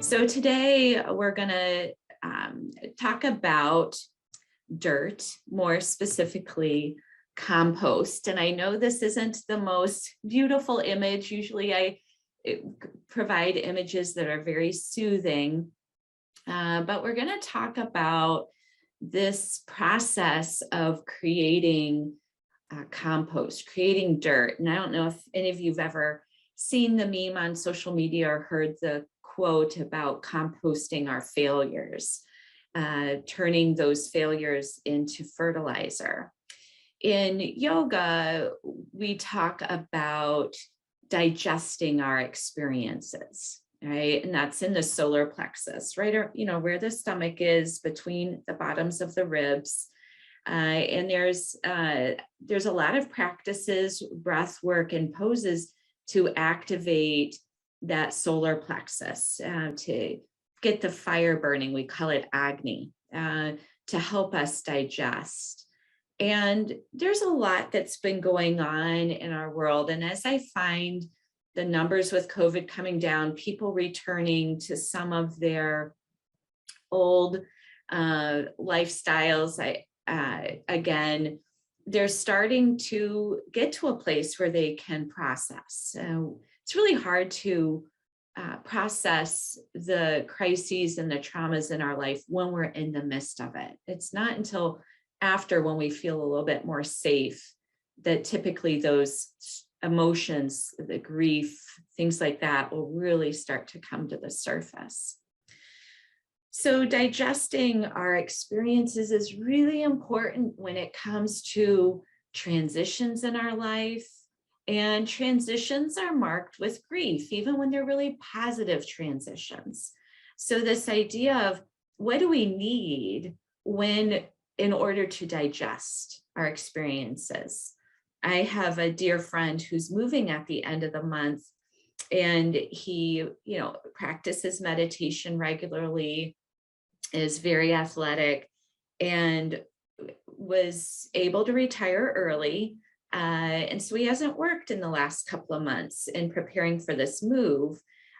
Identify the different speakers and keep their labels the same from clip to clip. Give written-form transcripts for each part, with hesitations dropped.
Speaker 1: So today we're going to talk about dirt, more specifically compost. And I know this isn't the most beautiful image. Usually I provide images that are very soothing, but we're going to talk about this process of creating compost, creating dirt. And I don't know if any of you've ever seen the meme on social media or heard the quote about composting our failures, turning those failures into fertilizer. In yoga, we talk about digesting our experiences, right? And that's in the solar plexus, right? Or, where the stomach is, between the bottoms of the ribs. And there's a lot of practices, breath work, and poses to activate that solar plexus, to get the fire burning. We call it Agni, to help us digest. And there's a lot that's been going on in our world. And as I find the numbers with COVID coming down, people returning to some of their old lifestyles, again, they're starting to get to a place where they can process. It's really hard to process the crises and the traumas in our life when we're in the midst of it. It's not until after, when we feel a little bit more safe, that typically those emotions, the grief, things like that will really start to come to the surface. So digesting our experiences is really important when it comes to transitions in our life. And transitions are marked with grief, even when they're really positive transitions. So this idea of what do we need in order to digest our experiences? I have a dear friend who's moving at the end of the month, and he, practices meditation regularly, is very athletic, and was able to retire early. And so he hasn't worked in the last couple of months in preparing for this move,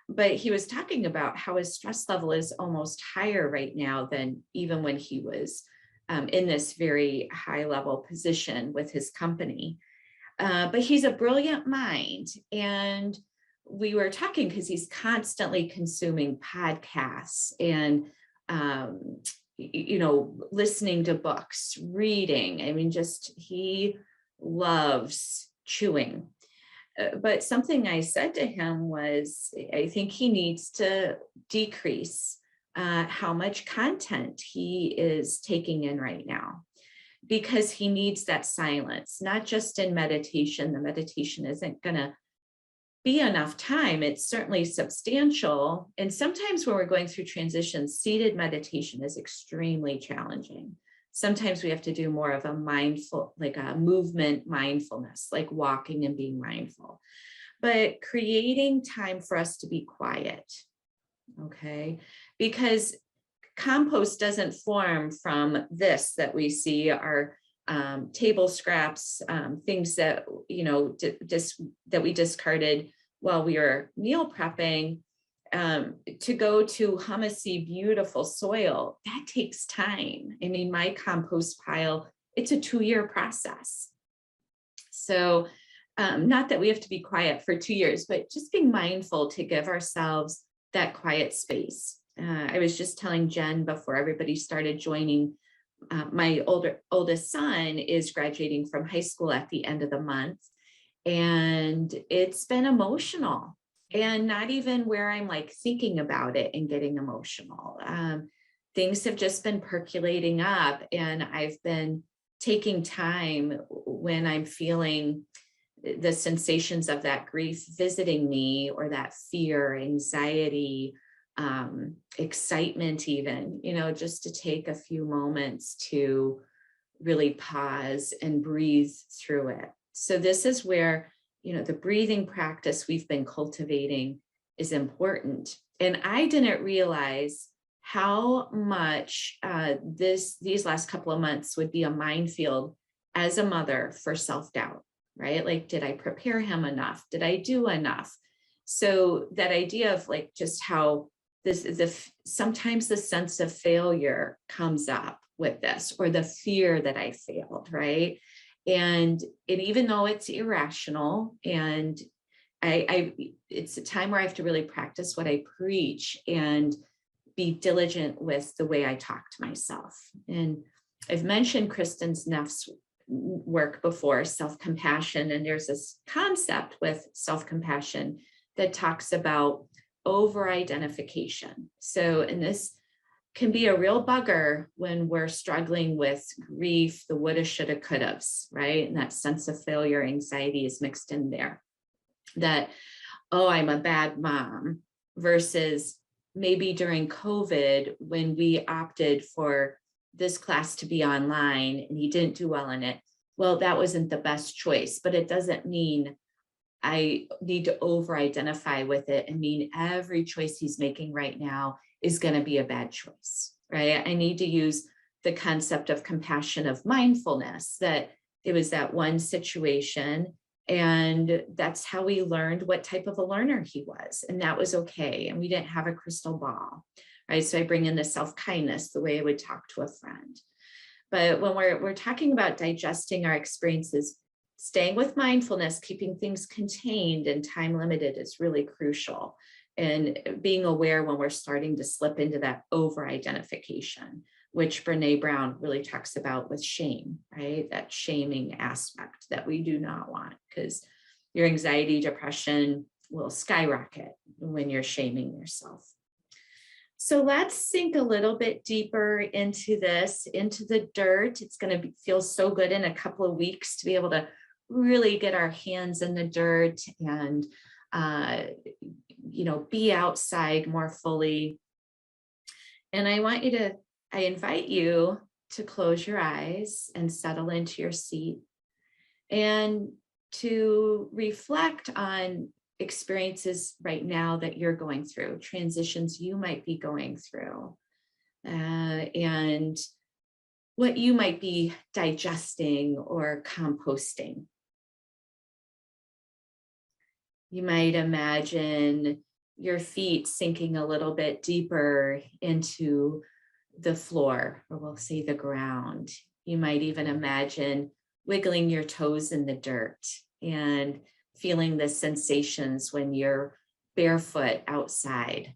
Speaker 1: but he was talking about how his stress level is almost higher right now than even when he was in this very high level position with his company. But he's a brilliant mind. And we were talking because he's constantly consuming podcasts and, listening to books, reading. I mean, he loves chewing. But something I said to him was, I think he needs to decrease how much content he is taking in right now, because he needs that silence, not just in meditation. The meditation isn't going to be enough time. It's certainly substantial. And sometimes when we're going through transitions, seated meditation is extremely challenging. Sometimes we have to do more of a mindful, like a movement mindfulness, like walking and being mindful, but creating time for us to be quiet. Okay. Because compost doesn't form from this that we see, our table scraps, things that, that we discarded while we were meal prepping, to go to humusy, beautiful soil. That takes time. I mean, my compost pile, it's a 2-year process. So not that we have to be quiet for 2 years, but just being mindful to give ourselves that quiet space. I was just telling Jen before everybody started joining, my oldest son is graduating from high school at the end of the month, and it's been emotional, and not even where I'm like thinking about it and getting emotional. Things have just been percolating up, and I've been taking time when I'm feeling the sensations of that grief visiting me, or that fear, anxiety, excitement, even, just to take a few moments to really pause and breathe through it. So this is where, the breathing practice we've been cultivating is important. And I didn't realize how much these last couple of months would be a minefield as a mother for self-doubt, right? Like, did I prepare him enough? Did I do enough? So that idea of like just how sometimes the sense of failure comes up with this, or the fear that I failed, right? And even though it's irrational, and it's a time where I have to really practice what I preach and be diligent with the way I talk to myself. And I've mentioned Kristen Neff's work before, self-compassion, and there's this concept with self-compassion that talks about over-identification. So, and this can be a real bugger when we're struggling with grief, the woulda, shoulda, couldas, right? And that sense of failure, anxiety is mixed in there. That, oh, I'm a bad mom, versus maybe during COVID when we opted for this class to be online and he didn't do well in it. Well, that wasn't the best choice, but it doesn't mean I need to over-identify with it and mean every choice he's making right now is going to be a bad choice, right? I need to use the concept of compassion, of mindfulness, that it was that one situation, and that's how we learned what type of a learner he was, and that was okay. And we didn't have a crystal ball, right? So I bring in the self-kindness, the way I would talk to a friend. But when we're talking about digesting our experiences, staying with mindfulness, keeping things contained and time limited is really crucial. And being aware when we're starting to slip into that over-identification, which Brene Brown really talks about with shame, right? That shaming aspect that we do not want, because your anxiety, depression will skyrocket when you're shaming yourself. So let's sink a little bit deeper into this, into the dirt. It's going to feel so good in a couple of weeks to be able to really get our hands in the dirt and, be outside more fully. And I invite you to close your eyes and settle into your seat and to reflect on experiences right now that you're going through, transitions you might be going through, and what you might be digesting or composting. You might imagine your feet sinking a little bit deeper into the floor, or we'll say the ground. You might even imagine wiggling your toes in the dirt and feeling the sensations when you're barefoot outside.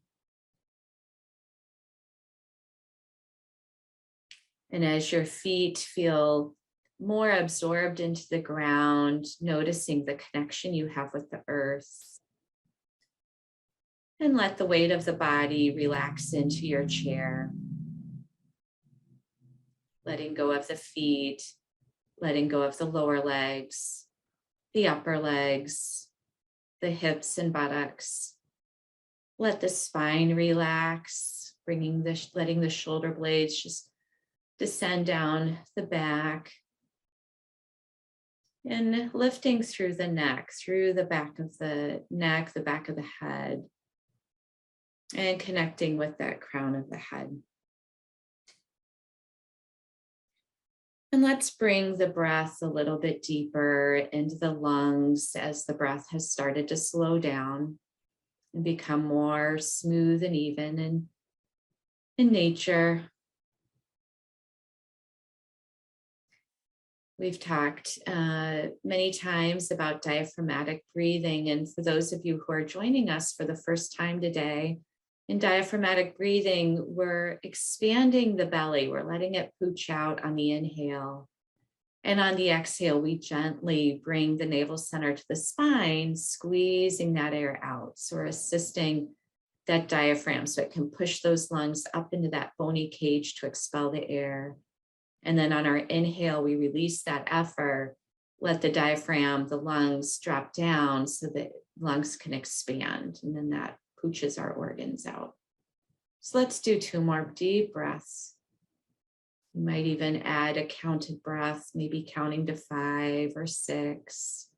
Speaker 1: And as your feet feel more absorbed into the ground, noticing the connection you have with the earth. And let the weight of the body relax into your chair. Letting go of the feet, letting go of the lower legs, the upper legs, the hips and buttocks. Let the spine relax, letting the shoulder blades just descend down the back. And lifting through the neck, through the back of the neck, the back of the head, and connecting with that crown of the head. And let's bring the breath a little bit deeper into the lungs as the breath has started to slow down and become more smooth and even in nature. We've talked many times about diaphragmatic breathing. And for those of you who are joining us for the first time today, in diaphragmatic breathing, we're expanding the belly. We're letting it pooch out on the inhale. And on the exhale, we gently bring the navel center to the spine, squeezing that air out. So we're assisting that diaphragm so it can push those lungs up into that bony cage to expel the air. And then on our inhale, we release that effort, let the diaphragm, the lungs drop down so that lungs can expand. And then that pooches our organs out. So let's do 2 more deep breaths. You might even add a counted breath, maybe counting to 5 or 6.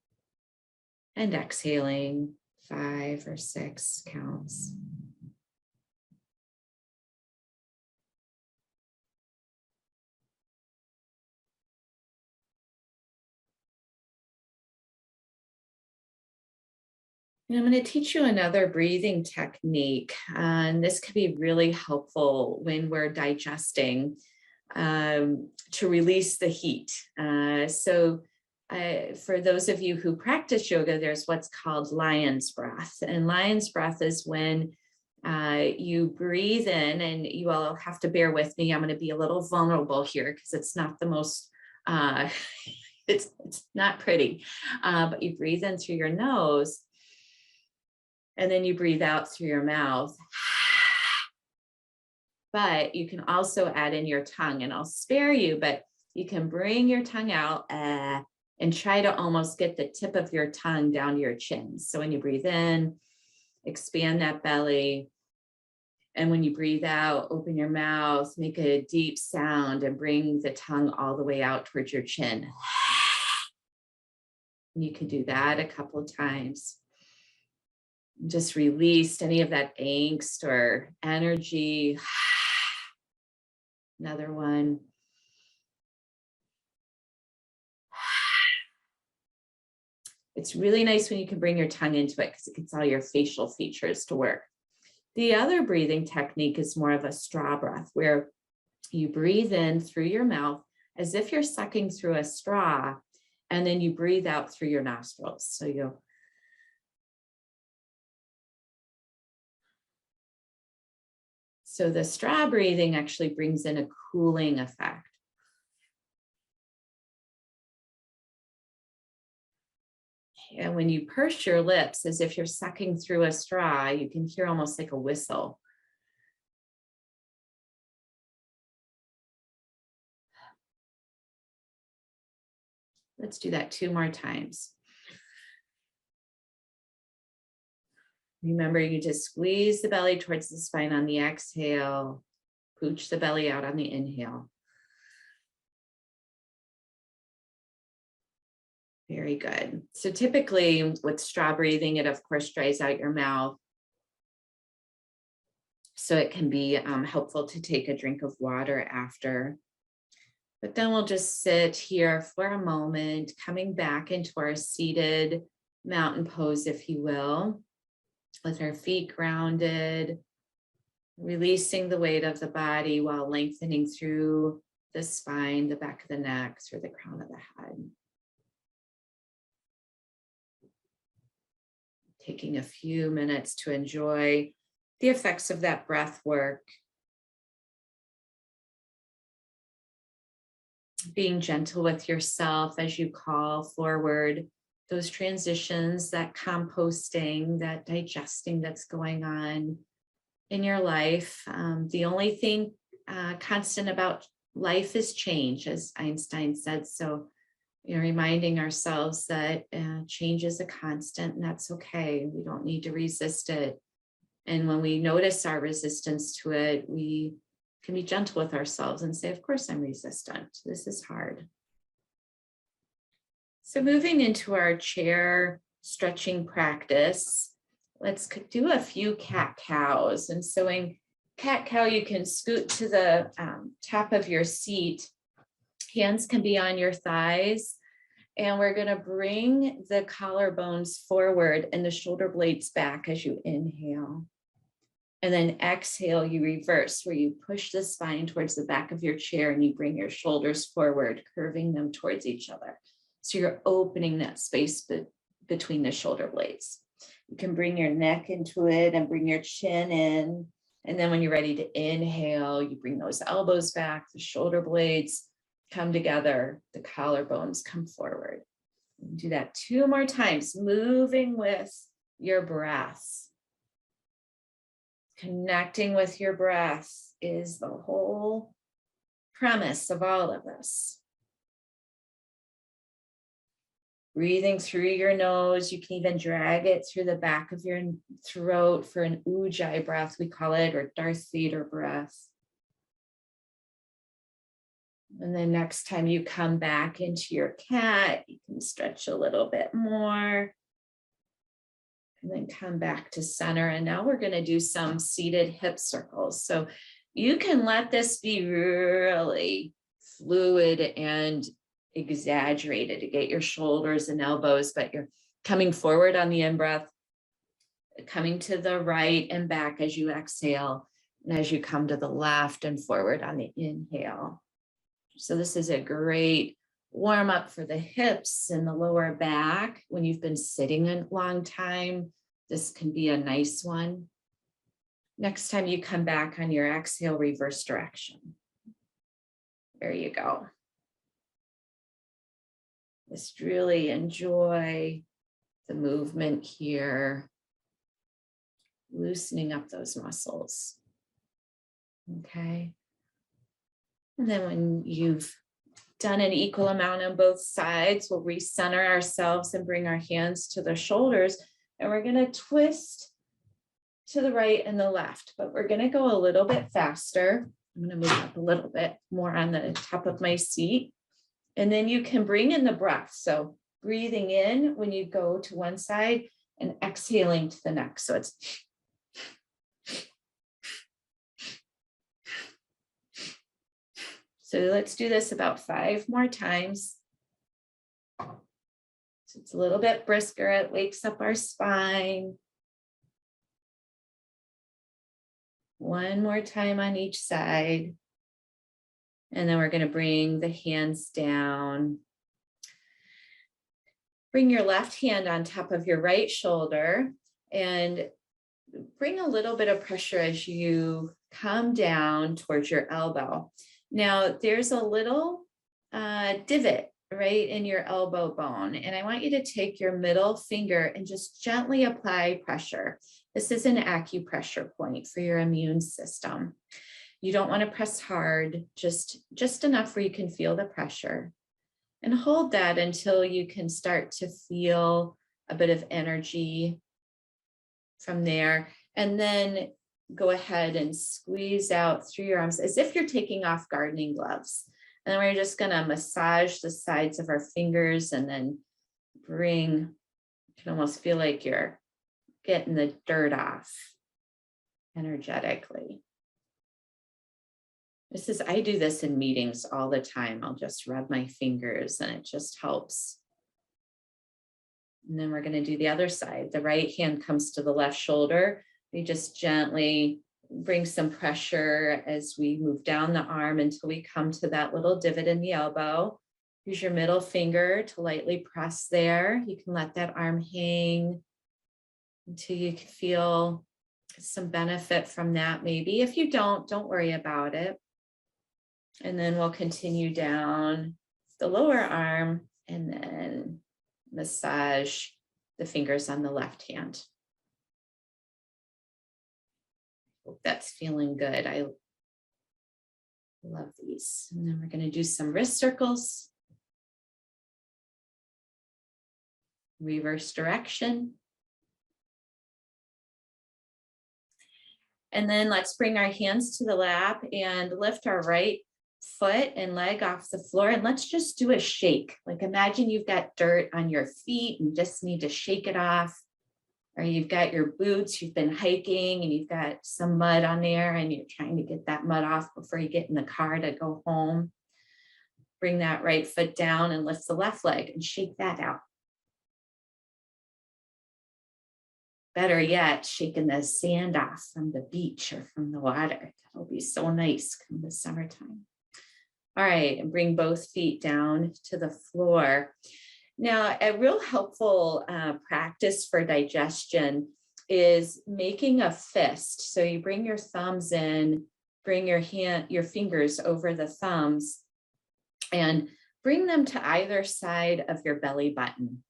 Speaker 1: And exhaling 5 or 6 counts. And I'm going to teach you another breathing technique, and this could be really helpful when we're digesting, to release the heat. For those of you who practice yoga, there's what's called lion's breath. And lion's breath is when you breathe in, and you all have to bear with me. I'm going to be a little vulnerable here because it's not the most, it's not pretty, but you breathe in through your nose, and then you breathe out through your mouth. But you can also add in your tongue, and I'll spare you, but you can bring your tongue out and try to almost get the tip of your tongue down to your chin. So when you breathe in, expand that belly. And when you breathe out, open your mouth, make a deep sound, and bring the tongue all the way out towards your chin. And you can do that a couple of times. Just release any of that angst or energy. Another one. It's really nice when you can bring your tongue into it because it gets all your facial features to work. The other breathing technique is more of a straw breath, where you breathe in through your mouth as if you're sucking through a straw, and then you breathe out through your nostrils. So you'll So the straw breathing actually brings in a cooling effect. And when you purse your lips as if you're sucking through a straw, you can hear almost like a whistle. Let's do that 2 more times. Remember, you just squeeze the belly towards the spine on the exhale, pooch the belly out on the inhale. Very good. So typically with straw breathing, it of course dries out your mouth. So it can be helpful to take a drink of water after. But then we'll just sit here for a moment, coming back into our seated mountain pose, if you will, with our feet grounded, releasing the weight of the body while lengthening through the spine, the back of the neck, through the crown of the head. Taking a few minutes to enjoy the effects of that breath work. Being gentle with yourself as you call forward those transitions, that composting, that digesting that's going on in your life. The only thing constant about life is change, as Einstein said. So, reminding ourselves that change is a constant, and that's okay. We don't need to resist it. And when we notice our resistance to it, we can be gentle with ourselves and say, of course, I'm resistant. This is hard. So moving into our chair stretching practice, let's do a few cat-cows. And so in cat-cow, you can scoot to the top of your seat. Hands can be on your thighs. And we're going to bring the collarbones forward and the shoulder blades back as you inhale. And then exhale, you reverse, where you push the spine towards the back of your chair and you bring your shoulders forward, curving them towards each other. So you're opening that space between the shoulder blades. You can bring your neck into it and bring your chin in. And then when you're ready to inhale, you bring those elbows back, the shoulder blades come together, the collarbones come forward. Do that 2 more times, moving with your breath. Connecting with your breath is the whole premise of all of this. Breathing through your nose, you can even drag it through the back of your throat for an ujjayi breath, we call it, or Darth Vader breath. And then next time you come back into your cat, you can stretch a little bit more. And then come back to center. And now we're going to do some seated hip circles. So you can let this be really fluid and exaggerated to get your shoulders and elbows, but you're coming forward on the in-breath, coming to the right and back as you exhale, and as you come to the left and forward on the inhale. So this is a great warm up for the hips and the lower back. When you've been sitting a long time, this can be a nice one. Next time you come back on your exhale, reverse direction. There you go. Just really enjoy the movement here, loosening up those muscles. Okay. And then when you've done an equal amount on both sides, we'll recenter ourselves and bring our hands to the shoulders. And we're going to twist to the right and the left, but we're going to go a little bit faster. I'm going to move up a little bit more on the top of my seat. And then you can bring in the breath. So breathing in when you go to one side and exhaling to the next. So it's so let's do this about 5 more times. So it's a little bit brisker. It wakes up our spine. One more time on each side. And then we're going to bring the hands down. Bring your left hand on top of your right shoulder and bring a little bit of pressure as you come down towards your elbow. Now, there's a little divot right in your elbow bone, and I want you to take your middle finger and just gently apply pressure. This is an acupressure point for your immune system. You don't want to press hard, just enough where you can feel the pressure. And hold that until you can start to feel a bit of energy from there. And then go ahead and squeeze out through your arms as if you're taking off gardening gloves. And then we're just going to massage the sides of our fingers and then you can almost feel like you're getting the dirt off energetically. I do this in meetings all the time. I'll just rub my fingers and it just helps. And then we're going to do the other side. The right hand comes to the left shoulder. We just gently bring some pressure as we move down the arm until we come to that little divot in the elbow. Use your middle finger to lightly press there. You can let that arm hang until you can feel some benefit from that maybe. If you don't worry about it. And then we'll continue down the lower arm and then massage the fingers on the left hand. Hope that's feeling good. I love these. And then we're going to do some wrist circles. Reverse direction. And then let's bring our hands to the lap and lift our right foot and leg off the floor. And let's just do a shake. Like imagine you've got dirt on your feet and just need to shake it off. Or you've got your boots, you've been hiking and you've got some mud on there and you're trying to get that mud off before you get in the car to go home. Bring that right foot down and lift the left leg and shake that out. Better yet, shaking the sand off from the beach or from the water. That'll be so nice come the summertime. All right, and bring both feet down to the floor. Now, a real helpful practice for digestion is making a fist. So you bring your thumbs in, bring your fingers over the thumbs, and bring them to either side of your belly button.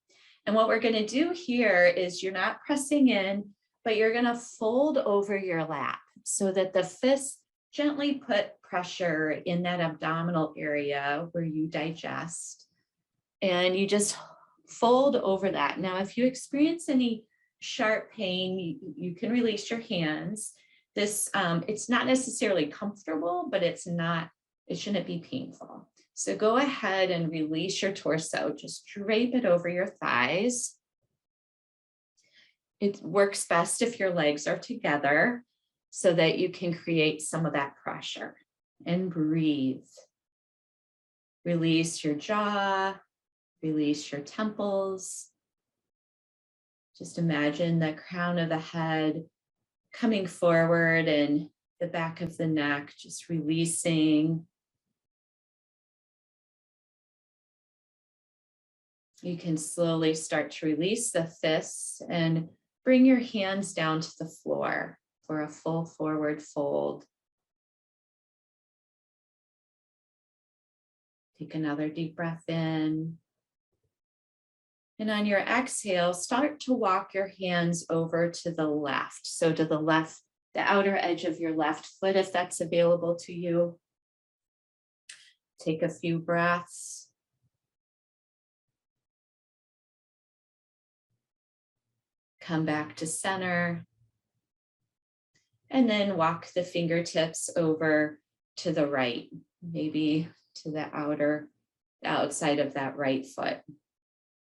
Speaker 1: And what we're going to do here is you're not pressing in, but you're going to fold over your lap so that the fists gently put pressure in that abdominal area where you digest. And you just fold over that. Now, if you experience any sharp pain, you can release your hands. This, it's not necessarily comfortable, but it shouldn't be painful. So go ahead and release your torso. Just drape it over your thighs. It works best if your legs are together so that you can create some of that pressure. And breathe. Release your jaw. Release your temples. Just imagine the crown of the head coming forward and the back of the neck just releasing. You can slowly start to release the fists and bring your hands down to the floor for a full forward fold. Take another deep breath in. And on your exhale, start to walk your hands over to the left. So to the left, the outer edge of your left foot, if that's available to you. Take a few breaths. Come back to center. And then walk the fingertips over to the right, maybe to the outside of that right foot.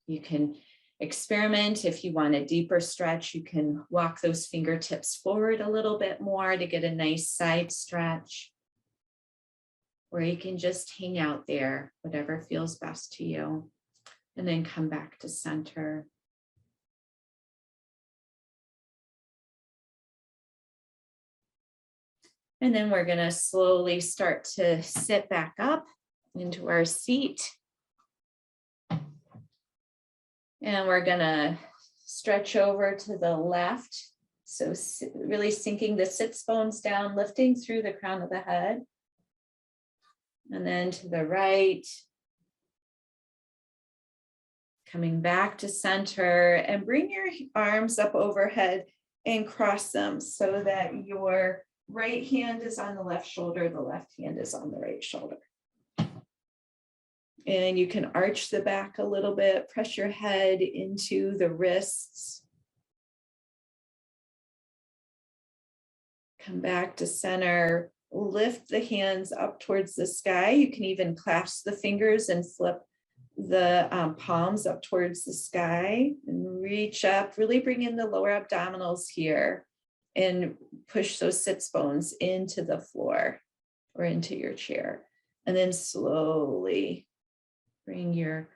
Speaker 1: You can experiment. If you want a deeper stretch, you can walk those fingertips forward a little bit more to get a nice side stretch. Or you can just hang out there, whatever feels best to you. And then come back to center. And then we're going to slowly start to sit back up into our seat. And we're going to stretch over to the left. So really sinking the sits bones down, lifting through the crown of the head. And then to the right. Coming back to center, and bring your arms up overhead and cross them so that your right hand is on the left shoulder, the left hand is on the right shoulder. And you can arch the back a little bit, press your head into the wrists. Come back to center, lift the hands up towards the sky. You can even clasp the fingers and flip the palms up towards the sky and reach up, really bring in the lower abdominals here. And push those sits bones into the floor or into your chair. And then slowly bring your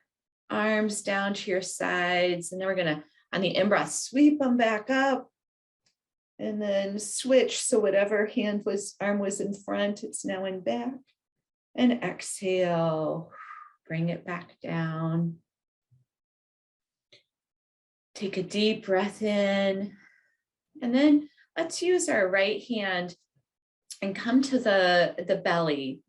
Speaker 1: arms down to your sides. And then we're going to, on the in-breath, sweep them back up. And then switch. So whatever arm was in front, it's now in back. And exhale, bring it back down. Take a deep breath in. And then let's use our right hand and come to the belly,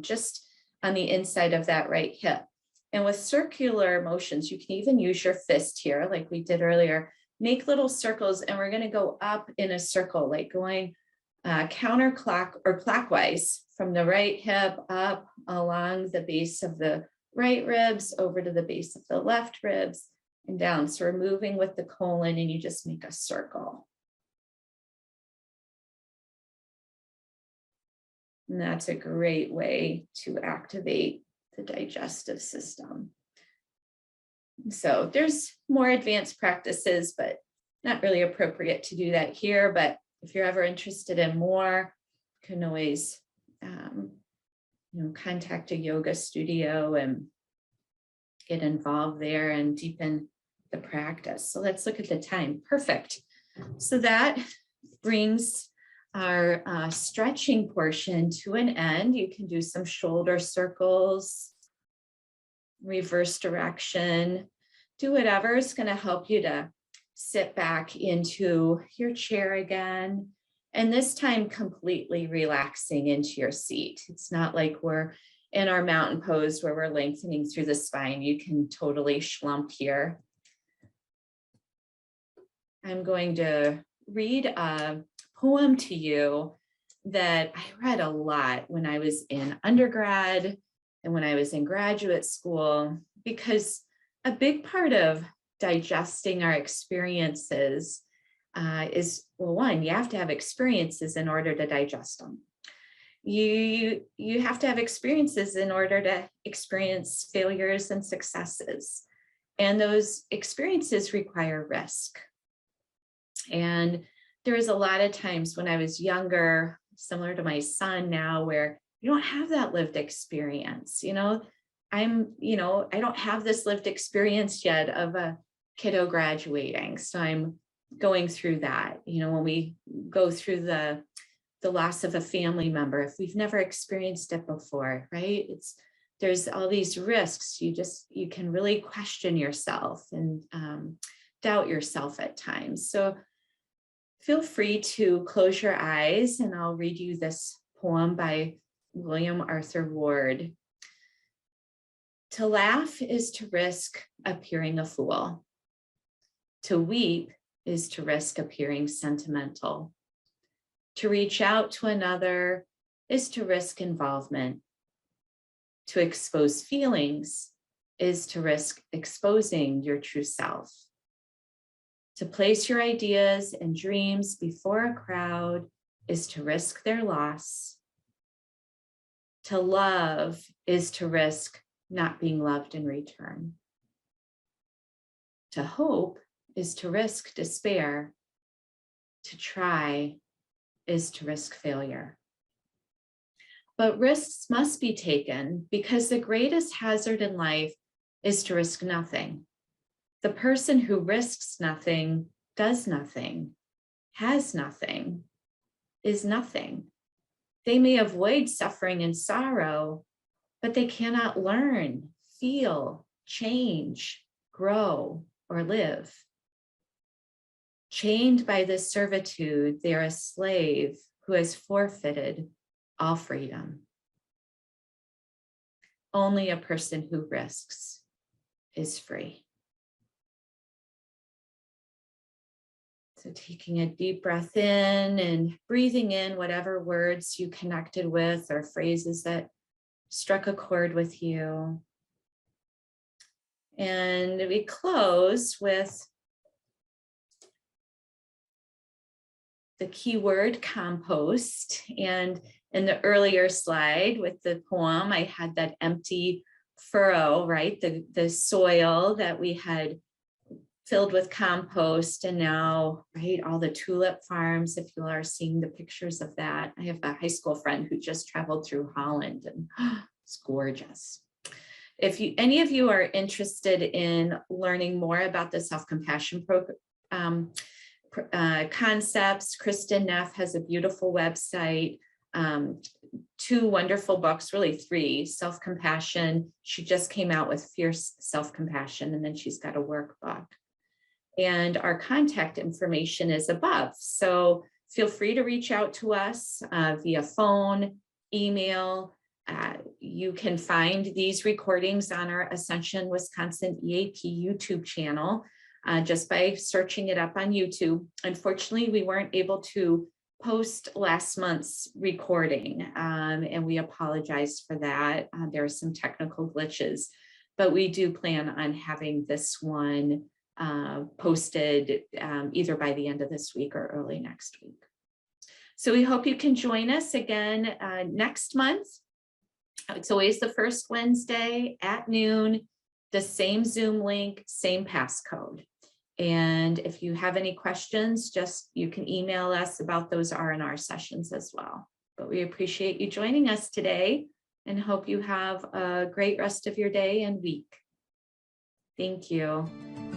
Speaker 1: just on the inside of that right hip. And with circular motions, you can even use your fist here, like we did earlier. Make little circles, and we're going to go up in a circle, like going counterclock or clockwise from the right hip up along the base of the right ribs over to the base of the left ribs and down. So we're moving with the colon, and you just make a circle. And that's a great way to activate the digestive system. So there's more advanced practices, but not really appropriate to do that here. But if you're ever interested in more, you can always contact a yoga studio and get involved there and deepen the practice. So let's look at the time. Perfect. So that brings our stretching portion to an end. You can do some shoulder circles, reverse direction, do whatever is going to help you to sit back into your chair again. And this time completely relaxing into your seat. It's not like we're in our mountain pose where we're lengthening through the spine. You can totally slump here. I'm going to read a poem to you that I read a lot when I was in undergrad and when I was in graduate school, because a big part of digesting our experiences is, well, one, you have to have experiences in order to digest them. You have to have experiences in order to experience failures and successes. And those experiences require risk. And there was a lot of times when I was younger, similar to my son now, where you don't have that lived experience. I don't have this lived experience yet of a kiddo graduating. So I'm going through that. You know, when we go through the loss of a family member, if we've never experienced it before, right? There's all these risks. You can really question yourself and doubt yourself at times. So feel free to close your eyes and I'll read you this poem by William Arthur Ward. To laugh is to risk appearing a fool. To weep is to risk appearing sentimental. To reach out to another is to risk involvement. To expose feelings is to risk exposing your true self. To place your ideas and dreams before a crowd is to risk their loss. To love is to risk not being loved in return. To hope is to risk despair. To try is to risk failure. But risks must be taken because the greatest hazard in life is to risk nothing. The person who risks nothing, does nothing, has nothing, is nothing. They may avoid suffering and sorrow, but they cannot learn, feel, change, grow, or live. Chained by this servitude, they are a slave who has forfeited all freedom. Only a person who risks is free. So taking a deep breath in and breathing in whatever words you connected with or phrases that struck a chord with you. And we close with the keyword compost. And in the earlier slide with the poem, I had that empty furrow, right? The soil that we had filled with compost, and now, right, all the tulip farms, if you are seeing the pictures of that. I have a high school friend who just traveled through Holland and it's gorgeous. If any of you are interested in learning more about the self-compassion concepts, Kristen Neff has a beautiful website, 2 wonderful books, really 3, Self-Compassion. She just came out with Fierce Self-Compassion, and then she's got a workbook. And our contact information is above. So feel free to reach out to us via phone, email. You can find these recordings on our Ascension Wisconsin EAP YouTube channel just by searching it up on YouTube. Unfortunately, we weren't able to post last month's recording, and we apologize for that. There are some technical glitches, but we do plan on having this one posted either by the end of this week or early next week. So we hope you can join us again next month. It's always the first Wednesday at noon, the same Zoom link, same passcode. And if you have any questions, you can email us about those R&R sessions as well. But we appreciate you joining us today and hope you have a great rest of your day and week. Thank you.